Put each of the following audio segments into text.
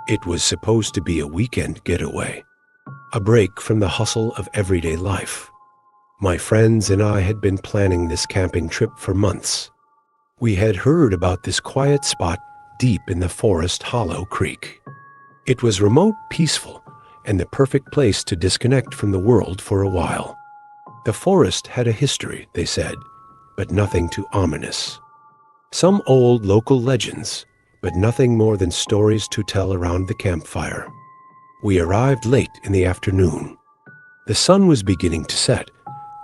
It was supposed to be a weekend getaway, a break from the hustle of everyday life. My friends and I had been planning this camping trip for months. We had heard about this quiet spot deep in the forest Hollow Creek. It was remote, peaceful, and the perfect place to disconnect from the world for a while. The forest had a history, they said, but nothing too ominous. Some old local legends, but nothing more than stories to tell around the campfire. We arrived late in the afternoon. The sun was beginning to set,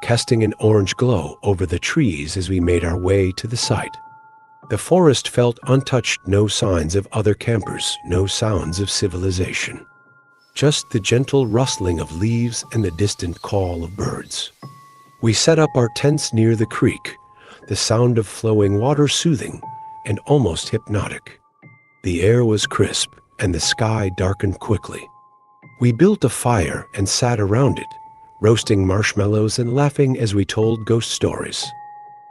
casting an orange glow over the trees as we made our way to the site. The forest felt untouched, no signs of other campers, no sounds of civilization. Just the gentle rustling of leaves and the distant call of birds. We set up our tents near the creek, the sound of flowing water soothing and almost hypnotic. The air was crisp and the sky darkened quickly. We built a fire and sat around it, roasting marshmallows and laughing as we told ghost stories.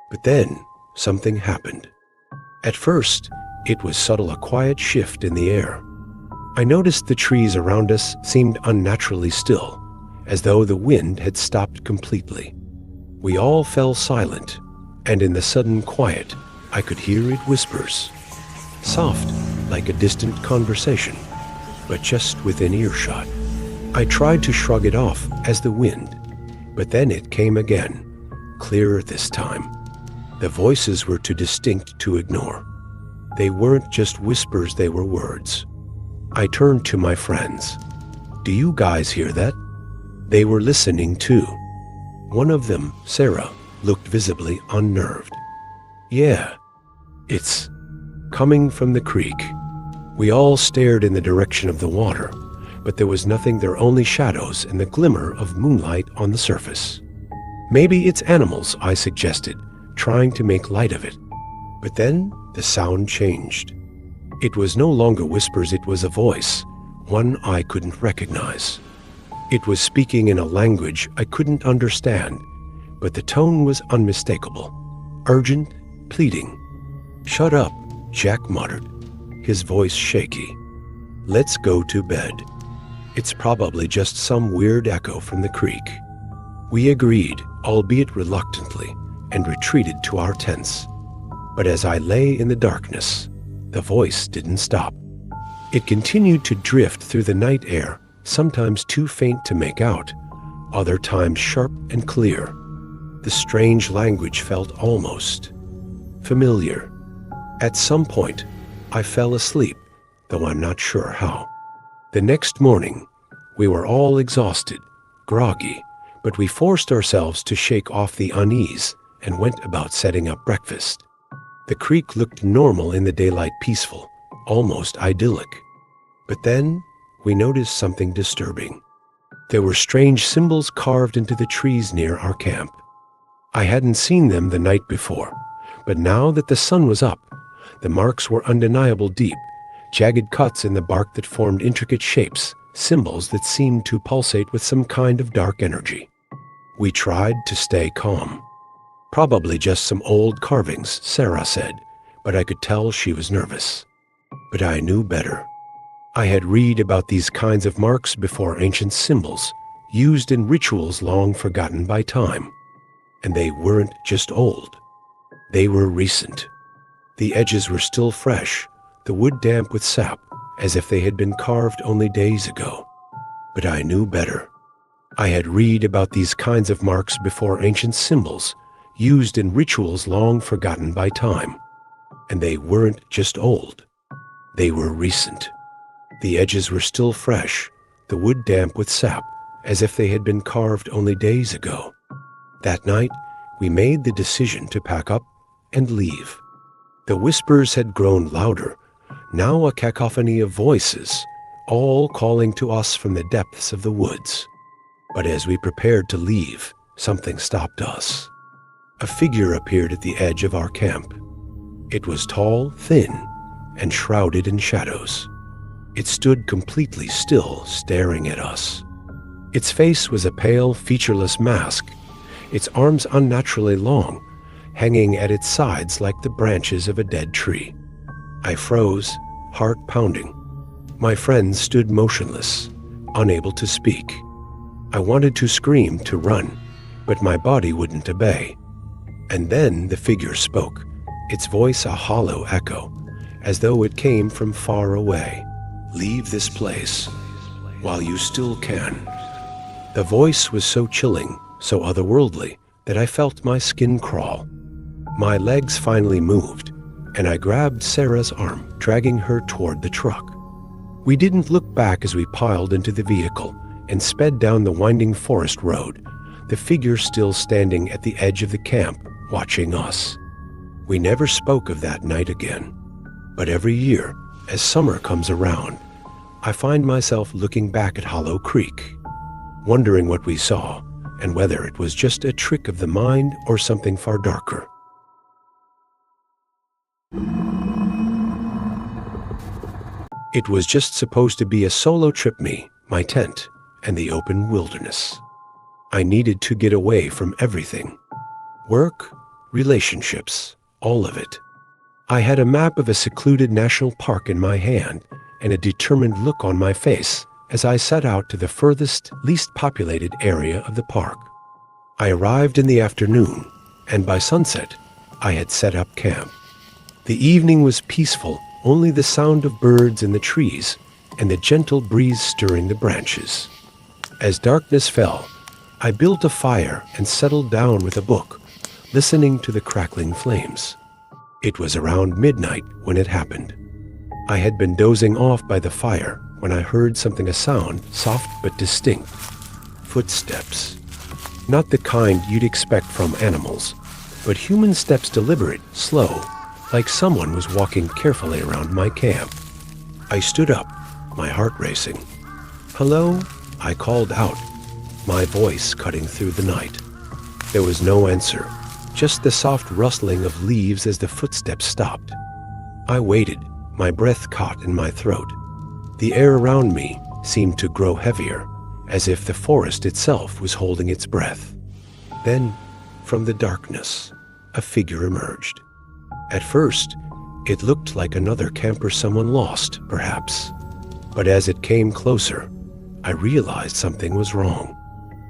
But then something happened. At first, it was subtle, a quiet shift in the air. I noticed the trees around us seemed unnaturally still, as though the wind had stopped completely. We all fell silent, and in the sudden quiet, I could hear it whispers. Soft, like a distant conversation, but just within earshot. I tried to shrug it off as the wind, but then it came again, clearer this time. The voices were too distinct to ignore. They weren't just whispers, they were words. I turned to my friends. "Do you guys hear that?" They were listening too. One of them, Sarah, looked visibly unnerved. "Yeah, it's coming from the creek." We all stared in the direction of the water, but there was nothing there, only shadows and the glimmer of moonlight on the surface. "Maybe it's animals," I suggested, trying to make light of it. But then the sound changed. It was no longer whispers, it was a voice, one I couldn't recognize. It was speaking in a language I couldn't understand, but the tone was unmistakable, urgent, pleading. "Shut up," Jack muttered, his voice shaky. "Let's go to bed. It's probably just some weird echo from the creek." We agreed, albeit reluctantly, and retreated to our tents. But as I lay in the darkness, the voice didn't stop. It continued to drift through the night air, sometimes too faint to make out, other times sharp and clear. The strange language felt almost familiar. At some point, I fell asleep, though I'm not sure how. The next morning, we were all exhausted, groggy, but we forced ourselves to shake off the unease and went about setting up breakfast. The creek looked normal in the daylight, peaceful, almost idyllic. But then we noticed something disturbing. There were strange symbols carved into the trees near our camp. I hadn't seen them the night before, but now that the sun was up, the marks were undeniable, deep, jagged cuts in the bark that formed intricate shapes, symbols that seemed to pulsate with some kind of dark energy. We tried to stay calm. "Probably just some old carvings," Sarah said, but I could tell she was nervous. But I knew better. I had read about these kinds of marks before, ancient symbols, used in rituals long forgotten by time. And they weren't just old. They were recent. The edges were still fresh, the wood damp with sap, as if they had been carved only days ago. But I knew better. I had read about these kinds of marks before, ancient symbols, used in rituals long forgotten by time. And they weren't just old. They were recent. The edges were still fresh, the wood damp with sap, as if they had been carved only days ago. That night, we made the decision to pack up and leave. The whispers had grown louder, now a cacophony of voices, all calling to us from the depths of the woods. But as we prepared to leave, something stopped us. A figure appeared at the edge of our camp. It was tall, thin, and shrouded in shadows. It stood completely still, staring at us. Its face was a pale, featureless mask, its arms unnaturally long, hanging at its sides like the branches of a dead tree. I froze, heart pounding. My friends stood motionless, unable to speak. I wanted to scream, to run, but my body wouldn't obey. And then the figure spoke, its voice a hollow echo, as though it came from far away. "Leave this place while you still can." The voice was so chilling, so otherworldly, that I felt my skin crawl. My legs finally moved, and I grabbed Sarah's arm, dragging her toward the truck. We didn't look back as we piled into the vehicle and sped down the winding forest road, the figure still standing at the edge of the camp, watching us. We never spoke of that night again. But every year, as summer comes around, I find myself looking back at Hollow Creek, wondering what we saw and whether it was just a trick of the mind or something far darker. It was just supposed to be a solo trip, me, my tent, and the open wilderness. I needed to get away from everything. Work, relationships, all of it. I had a map of a secluded national park in my hand and a determined look on my face as I set out to the furthest, least populated area of the park. I arrived in the afternoon, and by sunset, I had set up camp. The evening was peaceful, only the sound of birds in the trees and the gentle breeze stirring the branches. As darkness fell, I built a fire and settled down with a book, listening to the crackling flames. It was around midnight when it happened. I had been dozing off by the fire when I heard something, a sound, soft but distinct. Footsteps. Not the kind you'd expect from animals, but human steps, deliberate, slow, like someone was walking carefully around my camp. I stood up, my heart racing. "Hello?" I called out, my voice cutting through the night. There was no answer, just the soft rustling of leaves as the footsteps stopped. I waited, my breath caught in my throat. The air around me seemed to grow heavier, as if the forest itself was holding its breath. Then, from the darkness, a figure emerged. At first, it looked like another camper, someone lost, perhaps. But as it came closer, I realized something was wrong.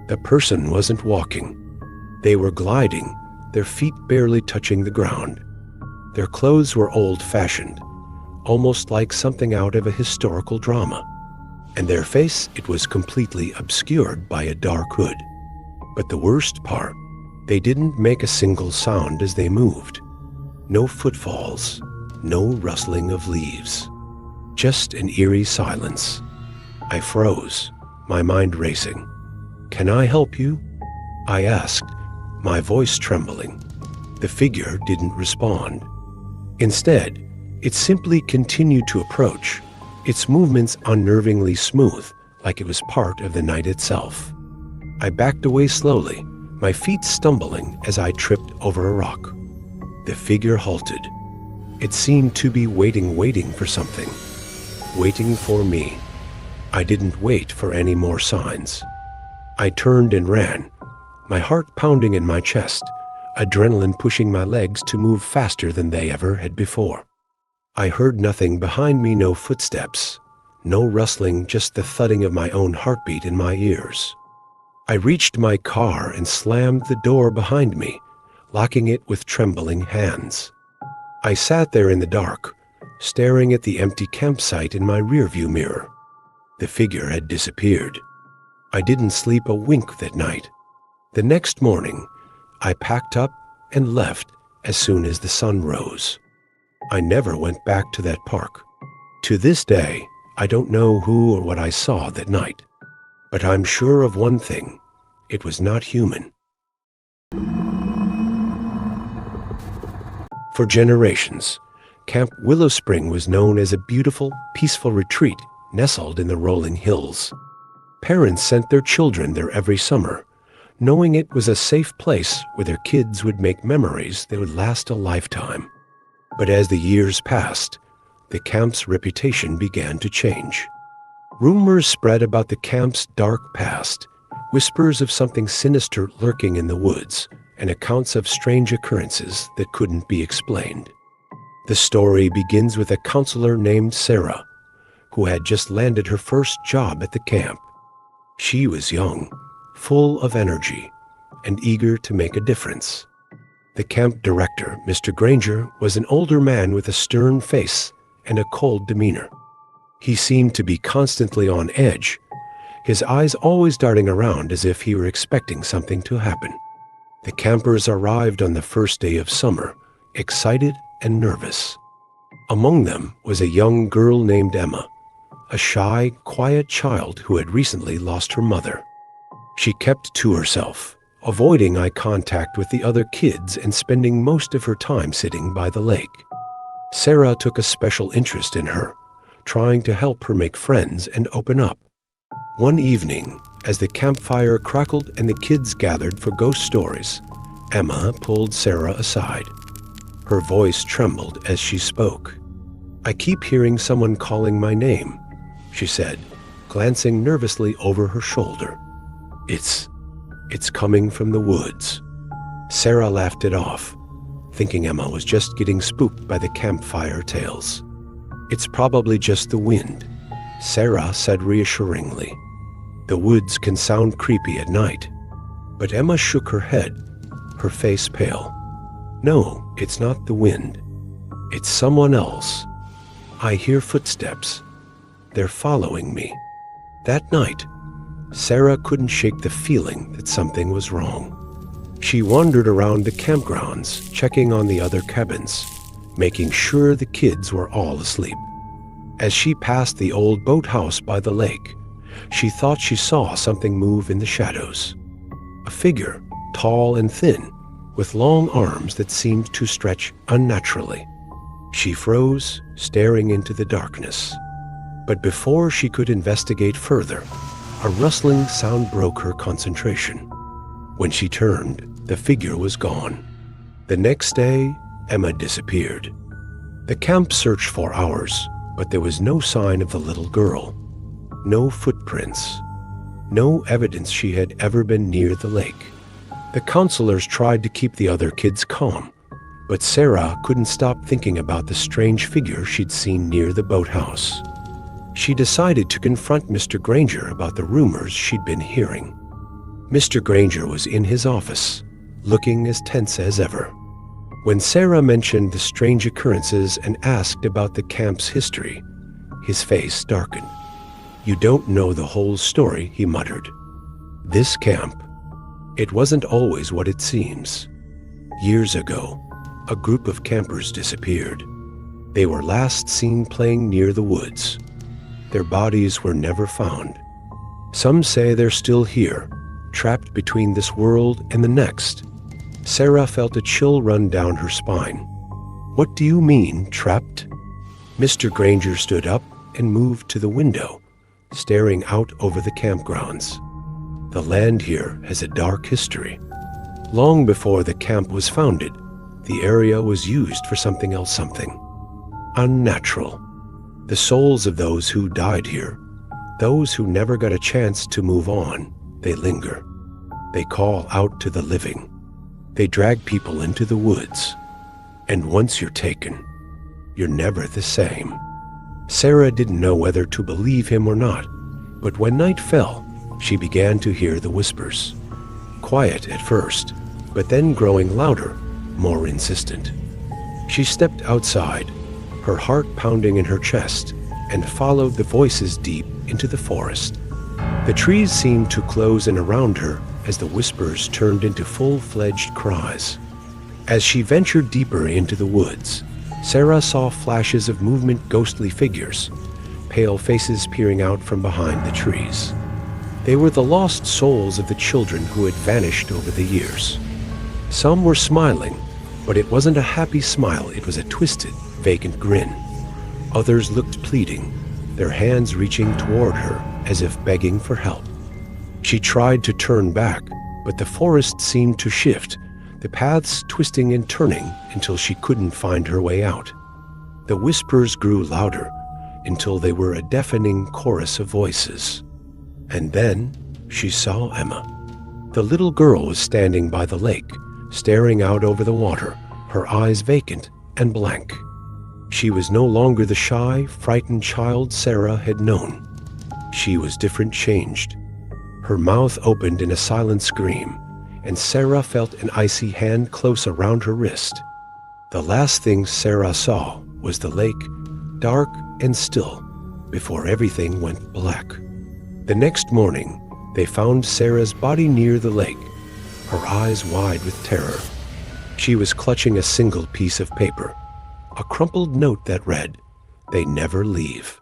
The person wasn't walking. They were gliding, their feet barely touching the ground. Their clothes were old-fashioned, almost like something out of a historical drama. And their face, it was completely obscured by a dark hood. But the worst part, they didn't make a single sound as they moved. No footfalls, no rustling of leaves. Just an eerie silence. I froze, my mind racing. "Can I help you?" I asked, my voice trembling. The figure didn't respond. Instead, it simply continued to approach, its movements unnervingly smooth, like it was part of the night itself. I backed away slowly, my feet stumbling as I tripped over a rock. The figure halted. It seemed to be waiting for something. Waiting for me. I didn't wait for any more signs. I turned and ran, my heart pounding in my chest, adrenaline pushing my legs to move faster than they ever had before. I heard nothing behind me, no footsteps, no rustling, just the thudding of my own heartbeat in my ears. I reached my car and slammed the door behind me, locking it with trembling hands. I sat there in the dark, staring at the empty campsite in my rearview mirror. The figure had disappeared. I didn't sleep a wink that night. The next morning, I packed up and left as soon as the sun rose. I never went back to that park. To this day, I don't know who or what I saw that night. But I'm sure of one thing, it was not human. For generations, Camp Willow Spring was known as a beautiful, peaceful retreat nestled in the rolling hills. Parents sent their children there every summer, knowing it was a safe place where their kids would make memories that would last a lifetime. But as the years passed, the camp's reputation began to change. Rumors spread about the camp's dark past, whispers of something sinister lurking in the woods, and accounts of strange occurrences that couldn't be explained. The story begins with a counselor named Sarah. who had just landed her first job at the camp. She was young, full of energy, and eager to make a difference. The camp director, Mr. Granger, was an older man with a stern face and a cold demeanor. He seemed to be constantly on edge, his eyes always darting around as if he were expecting something to happen. The campers arrived on the first day of summer, excited and nervous. Among them was a young girl named Emma, a shy, quiet child who had recently lost her mother. She kept to herself, avoiding eye contact with the other kids and spending most of her time sitting by the lake. Sarah took a special interest in her, trying to help her make friends and open up. One evening, as the campfire crackled and the kids gathered for ghost stories, Emma pulled Sarah aside. Her voice trembled as she spoke. "I keep hearing someone calling my name," she said, glancing nervously over her shoulder. It's coming from the woods." Sarah laughed it off, thinking Emma was just getting spooked by the campfire tales. "It's probably just the wind," Sarah said reassuringly. "The woods can sound creepy at night." But Emma shook her head, her face pale. "No, it's not the wind. It's someone else. I hear footsteps. They're following me." That night, Sarah couldn't shake the feeling that something was wrong. She wandered around the campgrounds, checking on the other cabins, making sure the kids were all asleep. As she passed the old boathouse by the lake, she thought she saw something move in the shadows. A figure, tall and thin, with long arms that seemed to stretch unnaturally. She froze, staring into the darkness. But before she could investigate further, a rustling sound broke her concentration. When she turned, the figure was gone. The next day, Emma disappeared. The camp searched for hours, but there was no sign of the little girl. No footprints. No evidence she had ever been near the lake. The counselors tried to keep the other kids calm, but Sarah couldn't stop thinking about the strange figure she'd seen near the boathouse. She decided to confront Mr. Granger about the rumors she'd been hearing. Mr. Granger was in his office, looking as tense as ever. When Sarah mentioned the strange occurrences and asked about the camp's history, his face darkened. "You don't know the whole story," he muttered. "This camp, it wasn't always what it seems. Years ago, a group of campers disappeared. They were last seen playing near the woods. Their bodies were never found. Some say they're still here, trapped between this world and the next." Sarah felt a chill run down her spine. "What do you mean, trapped?" Mr. Granger stood up and moved to the window, staring out over the campgrounds. "The land here has a dark history. Long before the camp was founded, the area was used for something else, something unnatural. The souls of those who died here, those who never got a chance to move on, they linger. They call out to the living. They drag people into the woods. And once you're taken, you're never the same." Sarah didn't know whether to believe him or not, but when night fell, she began to hear the whispers. Quiet at first, but then growing louder, more insistent. She stepped outside, her heart pounding in her chest, and followed the voices deep into the forest. The trees seemed to close in around her as the whispers turned into full-fledged cries. As she ventured deeper into the woods, Sarah saw flashes of movement, ghostly figures, pale faces peering out from behind the trees. They were the lost souls of the children who had vanished over the years. Some were smiling, but it wasn't a happy smile, it was a twisted, vacant grin. Others looked pleading, their hands reaching toward her as if begging for help. She tried to turn back, but the forest seemed to shift, the paths twisting and turning until she couldn't find her way out. The whispers grew louder until they were a deafening chorus of voices. And then she saw Emma. The little girl was standing by the lake, staring out over the water, her eyes vacant and blank. She was no longer the shy, frightened child Sarah had known. She was different, changed. Her mouth opened in a silent scream, and Sarah felt an icy hand close around her wrist. The last thing Sarah saw was the lake, dark and still, before everything went black. The next morning, they found Sarah's body near the lake, her eyes wide with terror. She was clutching a single piece of paper, a crumpled note that read, "They never leave."